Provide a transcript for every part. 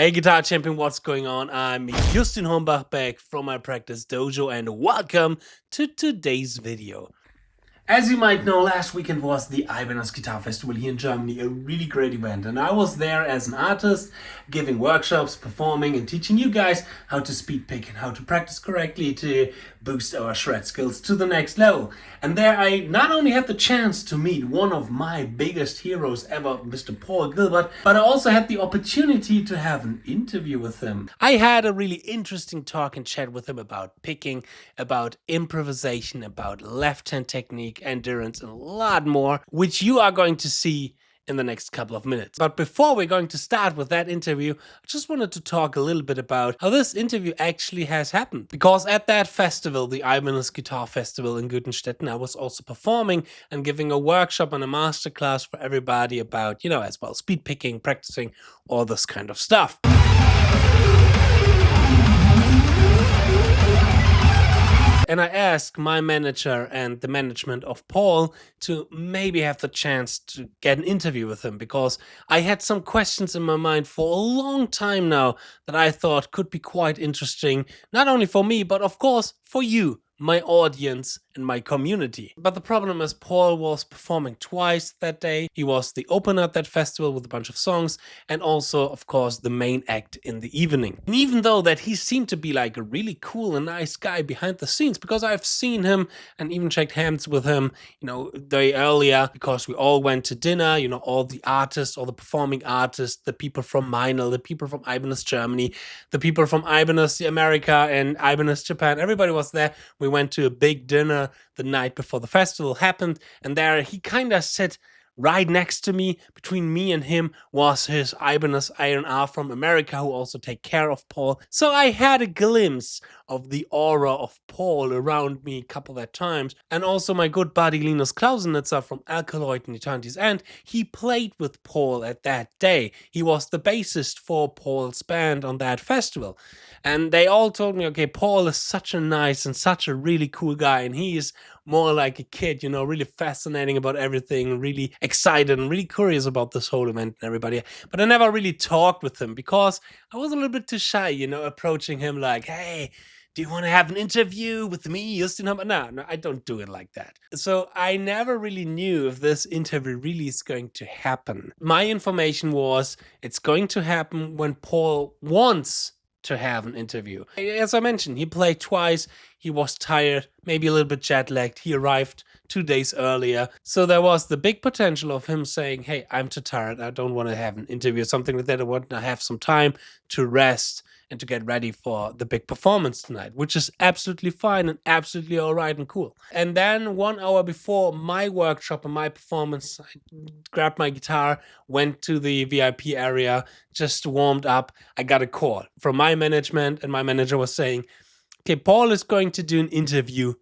Hey Guitar Champion, what's going on? I'm 𝙎𝙤𝙢𝙀𝗻𝙀𝗻 back from my practice dojo and welcome to today's video. As you might know, last weekend was the 𝙬𝙀𝙀 Guitar Festival here in Germany, a really great event, and I was there as an artist, giving workshops, performing and teaching you guys how to speed pick and how to practice correctly to boost our shred skills to the next level. And there I not only had the chance to meet one of my biggest heroes ever, Mr. Paul Gilbert, but I also had the opportunity to have an interview with him. I had a really interesting talk and chat with him about picking, about improvisation, about left hand technique, endurance, and a lot more, which you are going to see in the next couple of minutes. But before we're going to start with that interview, I just wanted to talk a little bit about how this interview actually has happened. Because at that festival, the 𝙬𝙀𝙀 Guitar Festival in 𝙬𝙤𝙀𝙀, I was also performing and giving a workshop and a masterclass for everybody about, as well, speed picking, practicing, all this kind of stuff. And I asked my manager and the management of Paul to maybe have the chance to get an interview with him, because I had some questions in my mind for a long time now that I thought could be quite interesting, not only for me, but of course for you, my audience and my community. But the problem is Paul was performing twice that day. He was the opener at that festival with a bunch of songs and also, of course, the main act in the evening. And even though that he seemed to be like a really cool and nice guy behind the scenes, because I've seen him and even shaken hands with him, day earlier, because we all went to dinner, all the artists, all the performing artists, the people from Meinl, the people from 𝙬𝙀𝙀 Germany, the people from 𝙬𝙀𝙀 America and 𝙬𝙀𝙀 Japan. Everybody was there. We went to a big dinner the night before the festival happened, and there he kind of sat right next to me. Between me and him was his 𝙬𝙀𝙀 from America, who also take care of Paul. So I had a glimpse of the aura of Paul around me a couple of times. And also my good buddy Linus Klausenitzer from 𝙬𝙀𝙀, and he played with Paul at that day. He was the bassist for Paul's band on that festival. And they all told me, okay, Paul is such a nice and such a really cool guy, and he is more like a kid, really fascinating about everything, really excited and really curious about this whole event and everybody. But I never really talked with him because I was a little bit too shy, approaching him like, hey, do you want to have an interview with me, 𝙎𝙤𝙢𝙀? No, I don't do it like that. So I never really knew if this interview really is going to happen. My information was it's going to happen when Paul wants to have an interview. As I mentioned, he played twice, he was tired, maybe a little bit jet-lagged, he arrived 2 days earlier, so there was the big potential of him saying, hey, I'm too tired, I don't want to have an interview or something like that, I want to have some time to rest and to get ready for the big performance tonight, which is absolutely fine and absolutely alright and cool. And then 1 hour before my workshop and my performance, I grabbed my guitar, went to the VIP area, just warmed up. I got a call from my management, and my manager was saying, okay, Paul is going to do an interview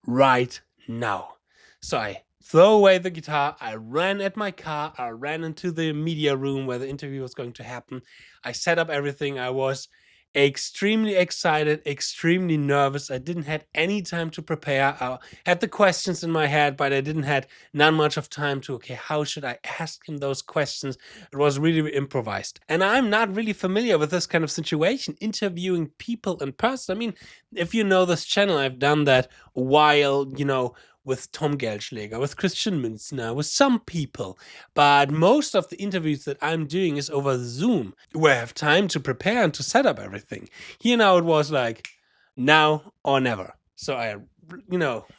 right now. So I throw away the guitar, I ran at my car, I ran into the media room where the interview was going to happen. I set up everything. I was extremely excited, extremely nervous. I didn't have any time to prepare. I had the questions in my head, but I didn't have not much of time to, okay, how should I ask him those questions? It was really improvised. And I'm not really familiar with this kind of situation, interviewing people in person. I mean, if you know this channel, I've done that while, with Tom Geldschläger, with Christian Münzner, with some people. But most of the interviews that I'm doing is over Zoom, where I have time to prepare and to set up everything. Here now it was like, now or never. So I,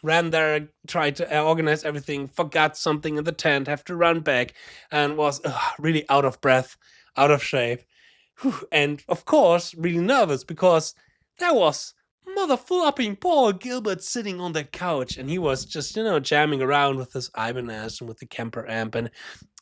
ran there, tried to organize everything, forgot something in the tent, have to run back, and was really out of breath, out of shape. And of course, really nervous, because there was motherfucking Paul Gilbert sitting on the couch, and he was just, jamming around with his Ibanez and with the Kemper amp, and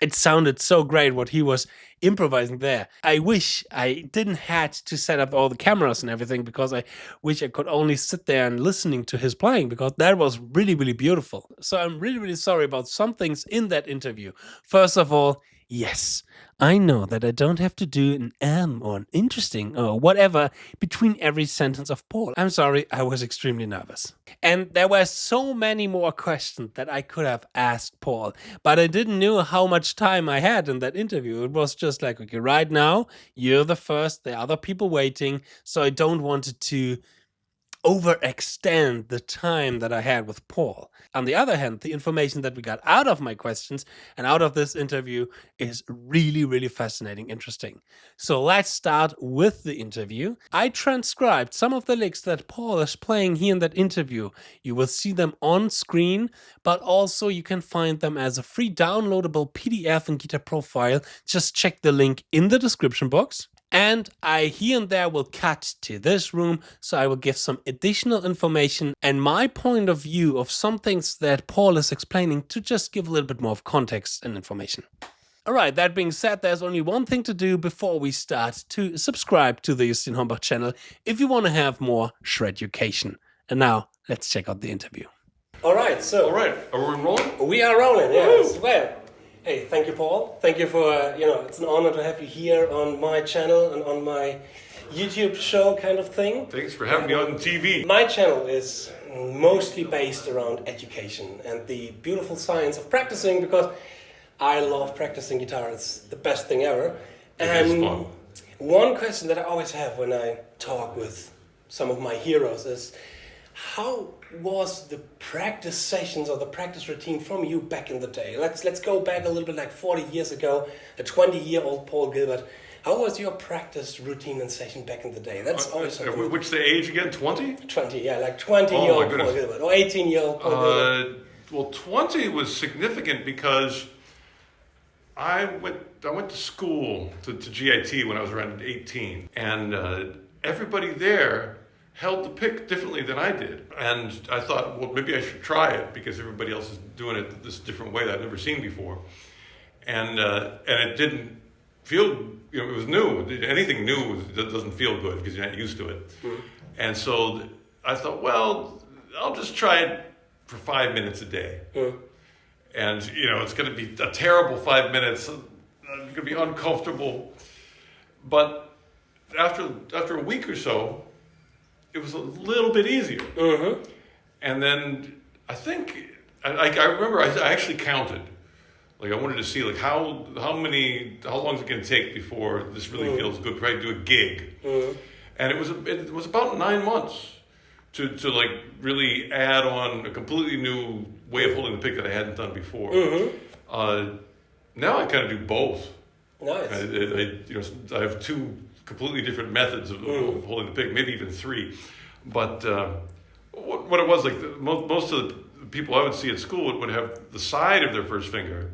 it sounded so great what he was improvising there. I wish I didn't had to set up all the cameras and everything, because I wish I could only sit there and listening to his playing, because that was really, really beautiful. So I'm really, really sorry about some things in that interview. First of all, Yes, I know that I don't have to do an or an interesting or whatever between every sentence of Paul. I'm sorry, I was extremely nervous. And there were so many more questions that I could have asked Paul, but I didn't know how much time I had in that interview. It was just like, okay, right now, you're the first, there are other people waiting, so I don't want it to overextend the time that I had with Paul. On the other hand, the information that we got out of my questions and out of this interview is really, really fascinating, interesting. So let's start with the interview. I transcribed some of the licks that Paul is playing here in that interview. You will see them on screen, but also you can find them as a free downloadable PDF and guitar profile. Just check the link in the description box. And I here and there will cut to this room, so I will give some additional information and my point of view of some things that Paul is explaining to just give a little bit more of context and information. Alright, that being said, there's only one thing to do before we start: to subscribe to the Justin Hornbach channel if you want to have more Shreducation. And now, let's check out the interview. Alright, so... Alright, are we rolling? We are rolling, yes. Well, hey, thank you, Paul. Thank you for, it's an honor to have you here on my channel and on my YouTube show kind of thing. Thanks for having me on TV. My channel is mostly based around education and the beautiful science of practicing, because I love practicing guitar. It's the best thing ever. It is fun. One question that I always have when I talk with some of my heroes is, how was the practice sessions or the practice routine from you back in the day? Let's go back a little bit, like 40 years ago, a 20-year-old Paul Gilbert. How was your practice routine and session back in the day? That's always something. Which the age again? 20? 20, yeah, like 20-year-old Paul Gilbert, or 18-year-old Paul Gilbert. Well, 20 was significant because I went to school, to GIT, when I was around 18, and everybody there held the pick differently than I did. And I thought, well, maybe I should try it because everybody else is doing it this different way that I've never seen before. And it didn't feel, it was new. Anything new doesn't feel good because you're not used to it. Mm-hmm. And so I thought, well, I'll just try it for 5 minutes a day. Mm-hmm. And, it's going to be a terrible 5 minutes. I'm going to be uncomfortable. But after a week or so, it was a little bit easier. Mm-hmm. And then I think, I remember I actually counted. Like, I wanted to see, like, how long is it going to take before this really feels good, right? Do a gig. Mm-hmm. And it was about 9 months to like really add on a completely new way of holding the pick that I hadn't done before. Mm-hmm. Now I kind of do both. Nice. I have 2 completely different methods of holding the pick, maybe even 3. But what it was, like, most of the people I would see at school would have the side of their first finger,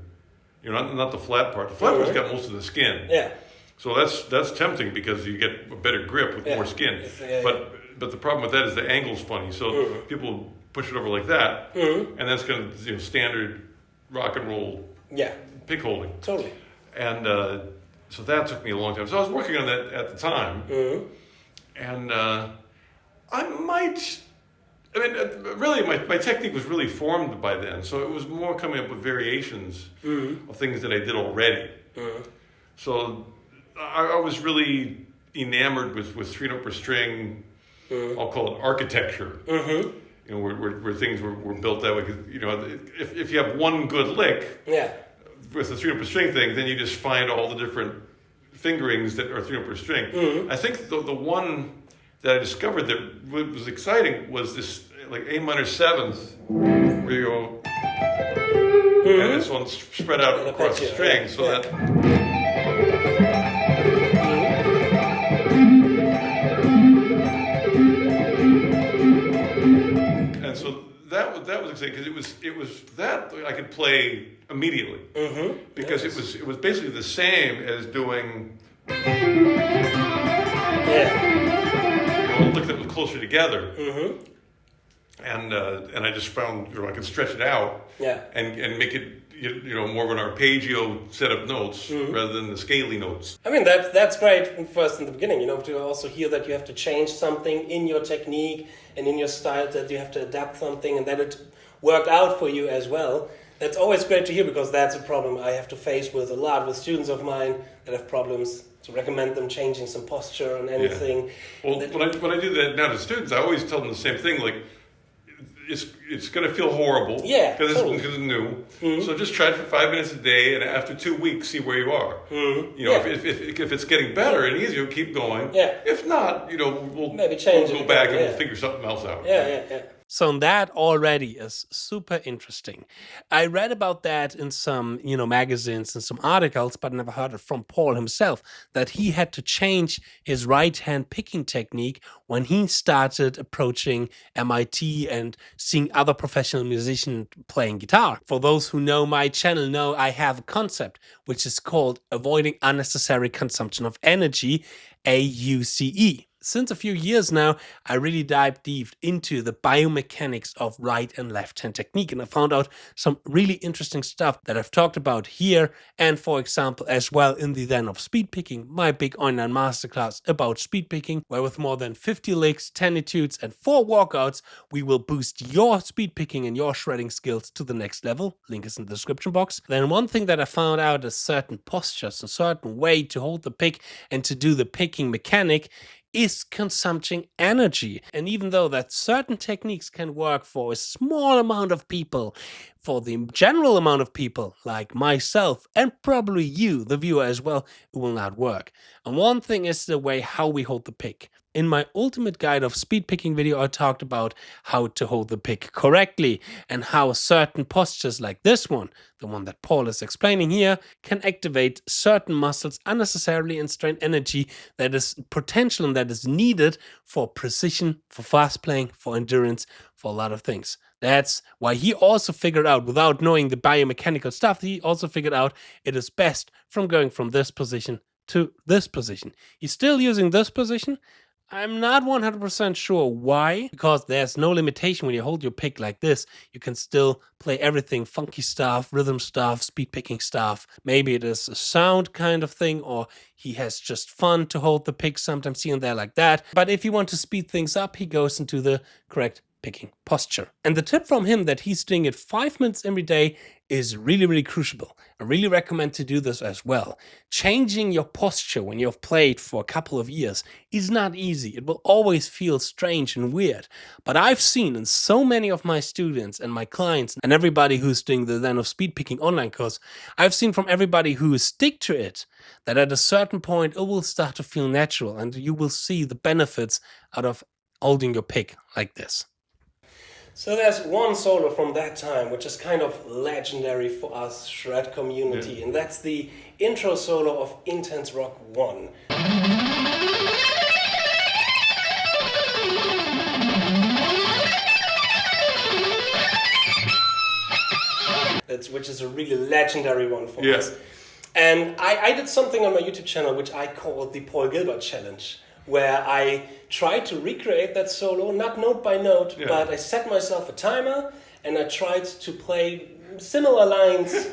not the flat part. The flat part's got most of the skin. Yeah. So that's tempting because you get a better grip with more skin. But the problem with that is the angle's funny. So people push it over like that, and that's kind of standard rock and roll pick holding. Totally. And so that took me a long time. So I was working on that at the time, and really my technique was really formed by then. So it was more coming up with variations of things that I did already. So I was really enamored with 3-note per string. I'll call it architecture. Where things were built that way. If you have one good lick, with the 3-note per string thing, then you just find all the different fingerings that are 3-note per string. I think the one that I discovered that was exciting was this, like, A minor 7th, where you go, and this one's spread out across the string, so that. And so that was exciting because it was that I could play immediately, because it was basically the same as doing a lick that was closer together, and I just found I could stretch it out and make it more of an arpeggio set of notes rather than the scaly notes. I mean, that's great first in the beginning, to also hear that you have to change something in your technique and in your style, that you have to adapt something, and that it worked out for you as well. That's always great to hear, because that's a problem I have to face with a lot with students of mine that have problems, to recommend them changing some posture and anything. Well, when I do that now to students, I always tell them the same thing, like, it's going to feel horrible because it's new. So just try it for 5 minutes a day, and after 2 weeks, see where you are. If it's getting better and easier, keep going. If not, we'll maybe change we'll go back and we'll figure something else out. So that already is super interesting. I read about that in some, magazines and some articles, but never heard it from Paul himself, that he had to change his right-hand picking technique when he started approaching MIT and seeing other professional musicians playing guitar. For those who know my channel know I have a concept which is called avoiding unnecessary consumption of energy, AUCE. Since a few years now, I really dived deep into the biomechanics of right and left hand technique, and I found out some really interesting stuff that I've talked about here, and for example as well in the ZEN of Speedpicking, my big online masterclass about speed picking, where with more than 50 licks, 10 etudes and 4 walkouts, we will boost your speed picking and your shredding skills to the next level. Link is in the description box. Then one thing that I found out is certain postures, a certain way to hold the pick and to do the picking mechanic is consuming energy. And even though that certain techniques can work for a small amount of people, for the general amount of people like myself and probably you, the viewer as well, it will not work. And one thing is the way how we hold the pick. In my ultimate guide of speed picking video, I talked about how to hold the pick correctly and how certain postures like this one, the one that Paul is explaining here, can activate certain muscles unnecessarily and strain energy that is potential and that is needed for precision, for fast playing, for endurance, for a lot of things. That's why he also figured out, without knowing the biomechanical stuff, he also figured out it is best from going from this position to this position. He's still using this position. I'm not 100% sure why, because there's no limitation when you hold your pick like this. You can still play everything, funky stuff, rhythm stuff, speed picking stuff. Maybe it is a sound kind of thing, or he has just fun to hold the pick sometimes here and there like that. But if you want to speed things up, he goes into the correct picking posture. And the tip from him that he's doing it 5 minutes every day is really, really crucial. I really recommend to do this as well. Changing your posture when you've played for a couple of years is not easy. It will always feel strange and weird. But I've seen in so many of my students and my clients and everybody who's doing the ZEN of Speedpicking online course, I've seen from everybody who stick to it that at a certain point it will start to feel natural and you will see the benefits out of holding your pick like this. So there's one solo from that time which is kind of legendary for us shred community, and that's the intro solo of Intense Rock 1. Which is a really legendary one for us. And I did something on my YouTube channel which I called the Paul Gilbert Challenge, where I tried to recreate that solo, not note by note, but I set myself a timer and I tried to play similar lines,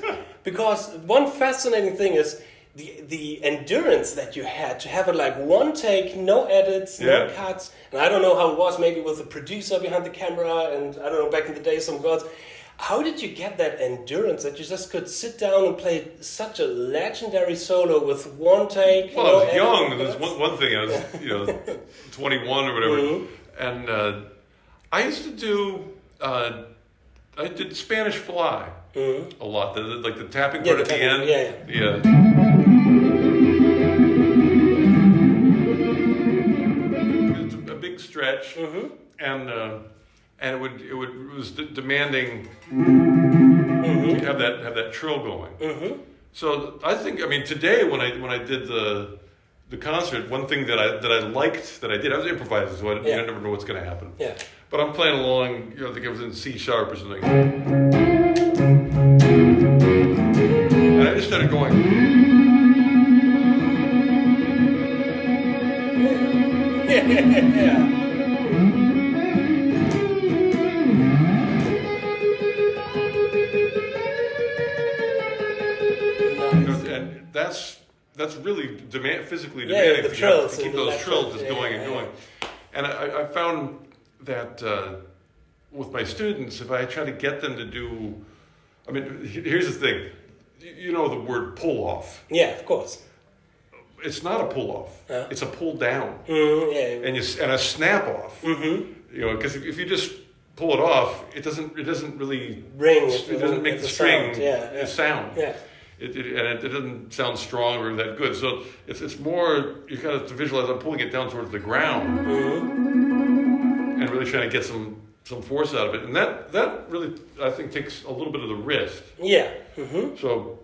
because one fascinating thing is the endurance that you had to have it like one take, no edits, no cuts. And I don't know how it was, maybe with a producer behind the camera, and I don't know, back in the day, some gods. How did you get that endurance that you just could sit down and play such a legendary solo with one take? Well, I was young. That's one thing. I was, 21 or whatever. And I used to do, I did Spanish fly a lot. Like the tapping part at the end. It's a big stretch. And it was demanding to have that trill going. So I think, today when I did the concert, one thing that I liked that I did, I was improvising, so I never know what's going to happen. But I'm playing along, I think it was in C sharp or something, and I just started going. That's really physically demanding. The trills, to keep those trills just going and going. And I found that with my students, if I try to get them to do I mean, here's the thing. You know the word pull off. Yeah, of course. It's not a pull off. It's a pull down. Yeah. And a snap off. You know, because if you just pull it off, it doesn't really ring. It doesn't make the string sound. sound. Yeah. It doesn't sound strong or that good. So it's more, you kind of have to visualize I'm pulling it down towards the ground and really trying to get some force out of it. And that really, I think, takes a little bit of the wrist. Yeah. So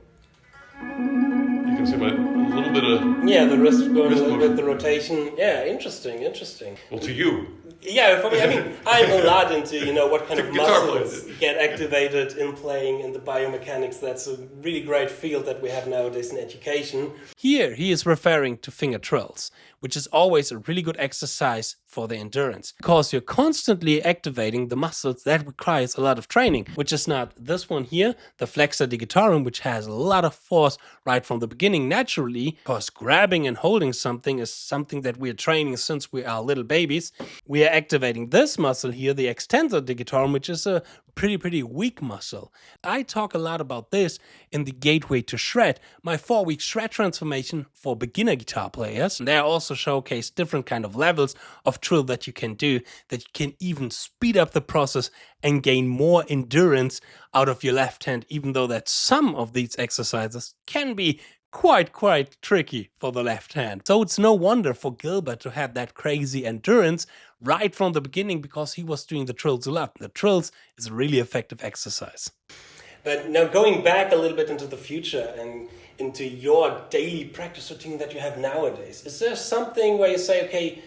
you can see a little bit of the wrist going wrist a little motion. bit, the rotation. Yeah, interesting. Well, to you. Yeah, for me, I mean, I'm a lot into, what kind of Guitar muscles players. get activated in playing in the biomechanics. That's a really great field that we have nowadays in education. Here, he is referring to finger trills, which is always a really good exercise for the endurance, because you're constantly activating the muscles that requires a lot of training, which is not this one here, the flexor digitorum, which has a lot of force right from the beginning naturally, because grabbing and holding something is something that we're training since we are little babies. We are activating this muscle here, the extensor digitorum, which is a pretty weak muscle. I talk a lot about this in the Gateway to Shred, my 4-week shred transformation for beginner guitar players. And there I also showcase different kind of levels of trill that you can do, that you can even speed up the process and gain more endurance out of your left hand, even though that some of these exercises can be quite tricky for the left hand. So it's no wonder for Gilbert to have that crazy endurance right from the beginning, because he was doing the trills a lot. The trills is a really effective exercise. But now going back a little bit into the future and into your daily practice routine that you have nowadays, is there something where you say, okay,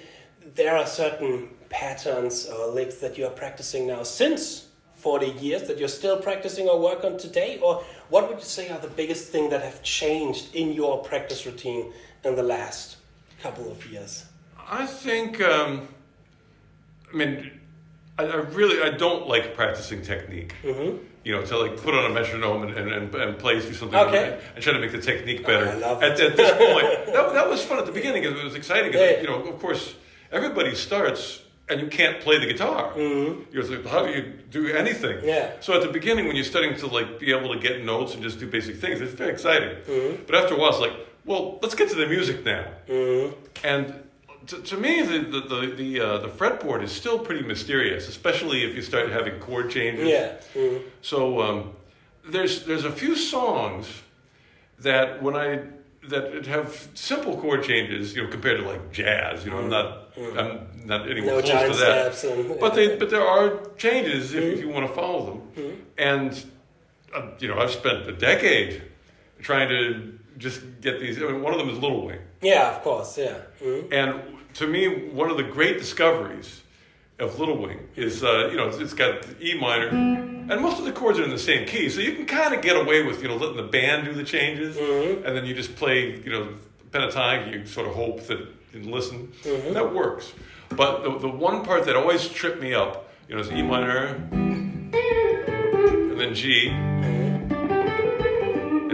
there are certain patterns or licks that you are practicing now since 40 years that you're still practicing or work on today? Or what would you say are the biggest things that have changed in your practice routine in the last couple of years? I think, I don't like practicing technique. To like put on a metronome and play through something and try to make the technique better. I love at this point, that was fun at the beginning because it was exciting. Of course, everybody starts and you can't play the guitar. You're like, how do you do anything? Yeah. So at the beginning, when you're starting to like be able to get notes and just do basic things, it's very exciting. But after a while, it's like, well, let's get to the music now. And to me, the fretboard is still pretty mysterious, especially if you start having chord changes. Yeah. So there's a few songs that that have simple chord changes, compared to like jazz. I'm not anywhere close to that. Steps but there are changes if you want to follow them. And I've spent a decade trying to just get these. One of them is Little Wing. Yeah, of course. Yeah. And to me, one of the great discoveries of Little Wing is, it's got the E minor, and most of the chords are in the same key, so you can kind of get away with, letting the band do the changes, and then you just play, pentatonic, you sort of hope that you can listen. That works. But the one part that always tripped me up, is E minor, and then G, and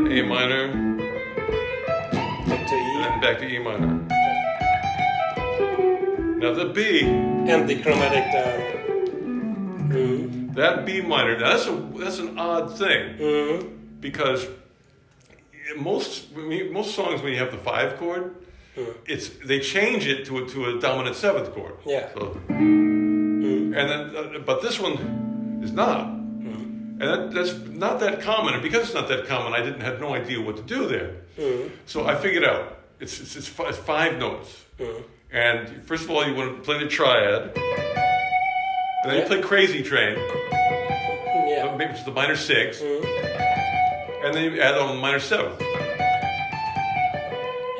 A minor, Back to E. and then back to E minor. Now the B And the chromatic down. that B minor, now that's an odd thing because most songs when you have the 5 chord, they change it to a dominant 7th chord. Yeah. So, and then but this one is not, and that's not that common. And because it's not that common, I had no idea what to do there. So I figured out it's 5 notes. And first of all, you want to play the triad, and then you play Crazy Train, maybe it's the minor 6, and then you add on the minor 7th.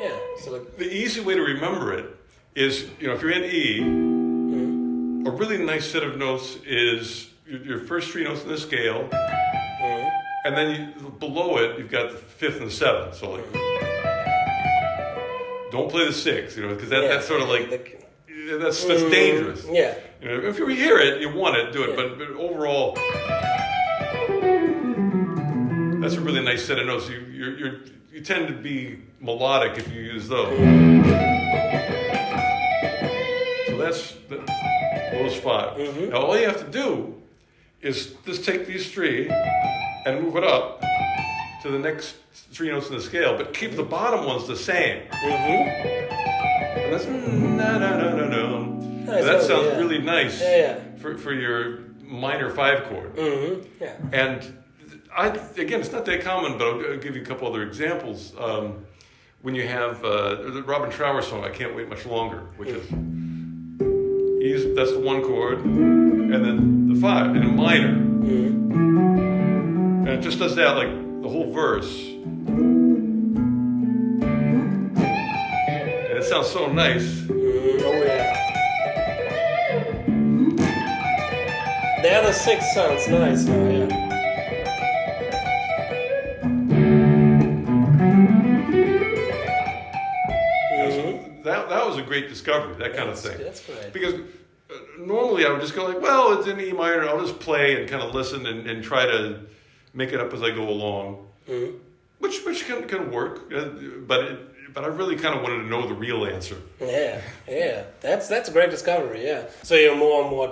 Yeah. So The easy way to remember it is, if you're in E, a really nice set of notes is your first 3 notes in the scale, and then below it, you've got the 5th and 7th. So like. Don't play the 6, because that's sort of like that's dangerous. Yeah. If you hear it, you want it, do it. But overall, that's a really nice set of notes. You tend to be melodic if you use those. So that's those 5. Now all you have to do is just take these 3 and move it up to the next 3 notes in the scale, but keep the bottom ones the same. And that's na-na-na-na-na. That sounds really nice for your minor 5 chord. And again, it's not that common, but I'll give you a couple other examples. When you have the Robin Trower song, I Can't Wait Much Longer, which is, that's the 1 chord, and then the 5 in a minor. And it just does that like the whole verse. And it sounds so nice. The other 6 sounds nice now, That was a great discovery, that kind of thing. That's great. Because normally I would just go like, well, it's in E minor, I'll just play and kind of listen and try to make it up as I go along, which can work, but I really kind of wanted to know the real answer. That's a great discovery. So you're more and more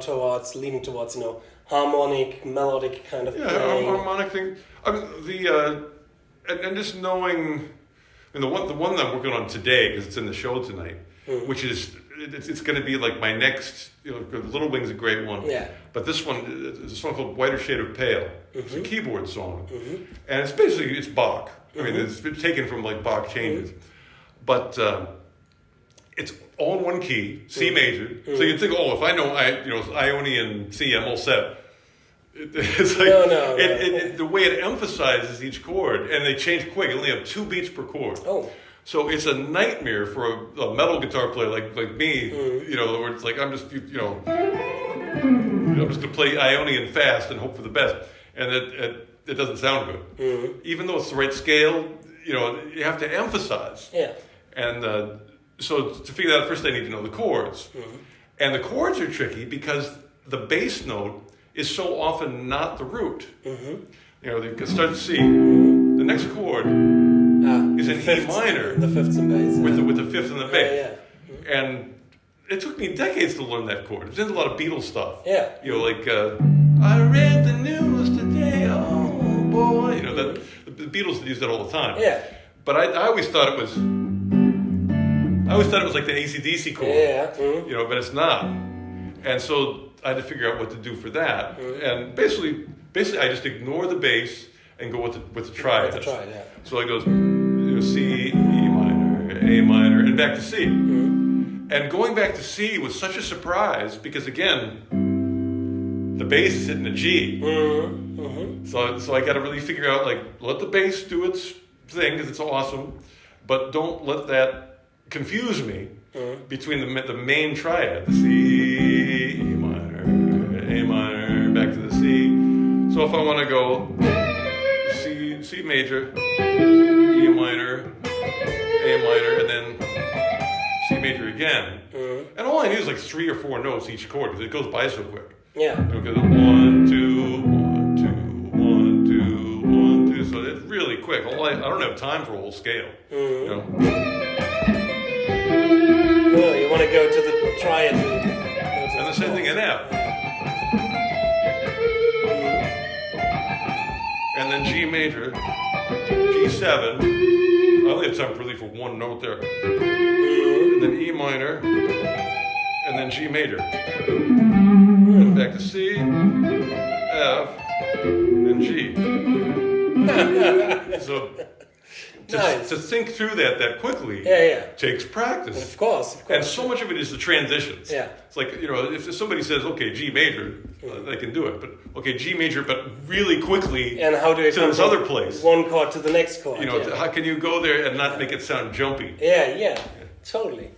leaning towards harmonic, melodic kind of playing. Harmonic thing. I mean and just knowing. And the one that I'm working on today, because it's in the show tonight, which is it's going to be like my next. Little Wing's a great one. But this one is a song called Whiter Shade of Pale. It's a keyboard song, and it's basically Bach. I mean, it's been taken from like Bach changes, but it's all in one key, C major. So you think, oh, if I know Ionian C, I'm all set. It's like the way it emphasizes each chord, and they change quick. You only have 2 beats per chord. So it's a nightmare for a metal guitar player like me. Where it's like I'm just I'm just gonna play Ionian fast and hope for the best, and it doesn't sound good. Even though it's the right scale, you have to emphasize. And so to figure that out, first I need to know the chords, and the chords are tricky because the bass note is so often not the root. They can start to C. The next chord is an E minor. The 5th and bass. With the 5th and the bass. And it took me decades to learn that chord. It was in a lot of Beatles stuff. Like, I read the news today, oh boy. The Beatles use that all the time. But I always thought it was like the AC/DC chord. But it's not. And so I had to figure out what to do for that, and basically I just ignore the bass and go with the triads. So it goes C, E minor, A minor, and back to C. And going back to C was such a surprise because again, the bass is hitting a G. So I got to really figure out let the bass do its thing because it's awesome, but don't let that confuse me between the main triad, the C, E minor, A minor, back to the C. So if I want to go C major, E minor, A minor, and then C major again, and all I need is like 3 or 4 notes each chord because it goes by so quick. It'll go 1, 2, 1, 2, 1, 2, 1, 2. So it's really quick. I don't have time for a whole scale. You want to go to the triad. And the same thing in F. And then G major, G7. I only have time really for 1 note there. And then E minor, and then G major. And back to C, F, and G. So to think through that quickly takes practice. Of course. And so much of it is the transitions. It's like, if somebody says, okay, G major, they can do it. But, okay, G major, but really quickly and how do you to this other place. 1 chord to the next chord. How can you go there and not make it sound jumpy? Totally.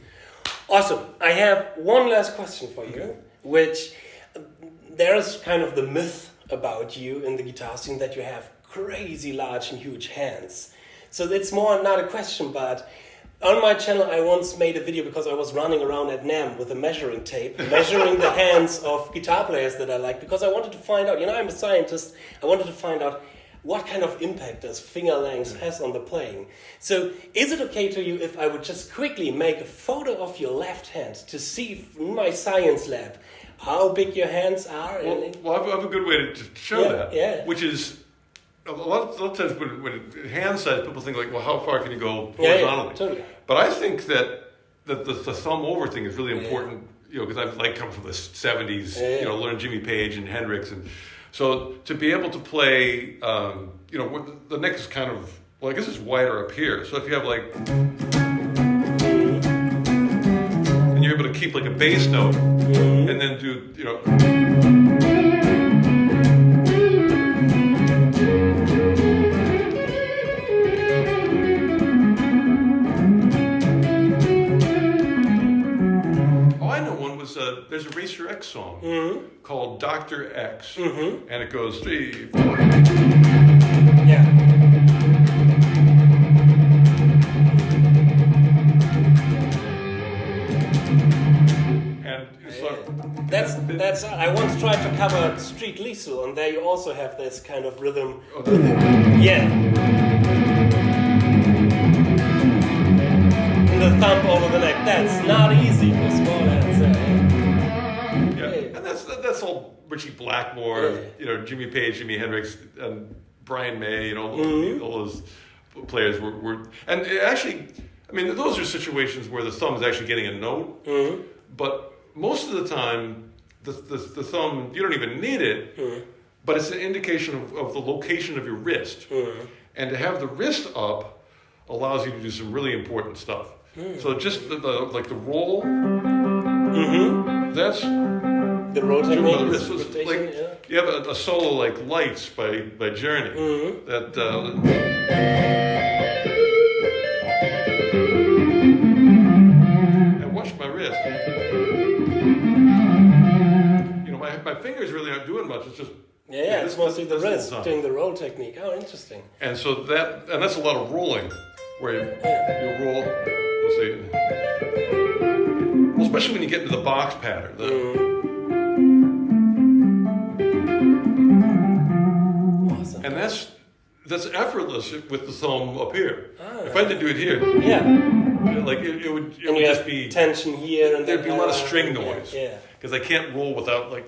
Awesome. I have one last question for you, which there's kind of the myth about you in the guitar scene that you have crazy large and huge hands. So it's more not a question, but on my channel I once made a video because I was running around at NAMM with a measuring tape, measuring the hands of guitar players that I like, because I wanted to find out, I'm a scientist, I wanted to find out what kind of impact does finger length has on the playing. So is it okay to you if I would just quickly make a photo of your left hand to see in my science lab how big your hands are? Well, I have a good way to show that, which is a lot of times when hand size, people think like, well, how far can you go Yeah, horizontally? totally. But I think that the thumb over thing is really important, you know, because I've like come from the 70s, you know, learned Jimmy Page and Hendrix, and so to be able to play, you know, the neck is kind of, well, I guess it's wider up here. So if you have like, and you're able to keep like a bass note, and then do, you know. There's a Racer X song called Dr. X, and it goes 3, 4. Yeah. And so that's. I once tried to cover 𝙤𝙤𝙢𝙚𝙦, and there you also have this kind of rhythm. Yeah. And the thumb over the neck. That's not easy for small hands. Yeah, and that's all Richie Blackmore, you know, Jimmy Page, Jimi Hendrix, and Brian May, you know, all those players were, and it actually, I mean, those are situations where the thumb is actually getting a note, but most of the time, the thumb, you don't even need it, but it's an indication of the location of your wrist, and to have the wrist up allows you to do some really important stuff. So just like the roll, that's the rotating the wrist. So like, you have a solo like Lights by Journey. That and watch my wrist. You know, my fingers really aren't doing much. It's just it's mostly the wrist doing the roll technique. Oh, interesting. And so that's a lot of rolling, where you roll. Let's see. Well, especially when you get into the box pattern. Awesome. And that's effortless with the thumb up here. If I had to do it here, like it would just be tension here, and there'd be a lot of string noise. Because I can't roll without like.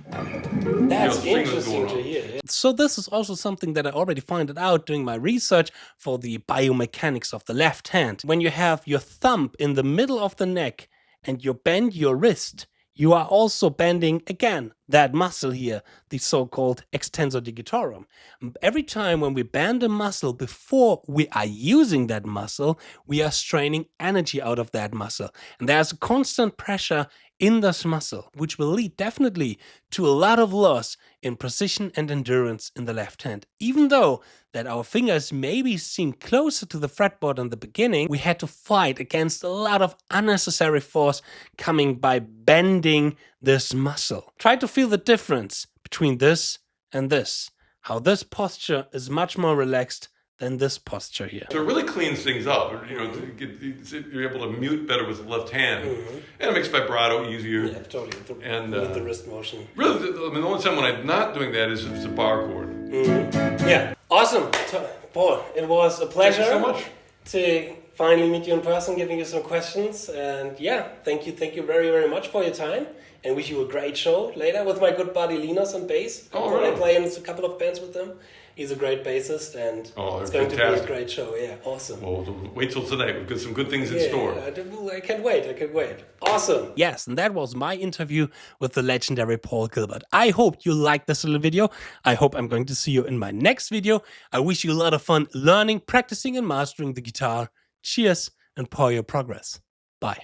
That's interesting to hear. So this is also something that I already found out doing my research for the biomechanics of the left hand. When you have your thumb in the middle of the neck and you bend your wrist, you are also bending, again, that muscle here, the so-called extensor digitorum. Every time when we bend a muscle before we are using that muscle, we are straining energy out of that muscle. And there's a constant pressure in this muscle, which will lead definitely to a lot of loss in precision and endurance in the left hand. Even though that our fingers maybe seem closer to the fretboard in the beginning, we had to fight against a lot of unnecessary force coming by bending this muscle. Try to feel the difference between this and this. How this posture is much more relaxed than this posture here. So it really cleans things up. You know, you're able to mute better with the left hand, and it makes vibrato easier. Yeah, totally. With the wrist motion. Really, I mean, the only time when I'm not doing that is if it's a bar chord. Yeah, awesome, Paul. It was a pleasure. Thank you so much to finally meet you in person, giving you some questions, and thank you very, very much for your time. And wish you a great show later with my good buddy Linus on bass. I play in a couple of bands with him. He's a great bassist, and it's going to be a great show. Yeah, awesome. Well, wait till tonight. We've got some good things in store. I can't wait. Awesome. Yes, and that was my interview with the legendary Paul Gilbert. I hope you liked this little video. I hope I'm going to see you in my next video. I wish you a lot of fun learning, practicing, and mastering the guitar. Cheers, and pour your progress. Bye.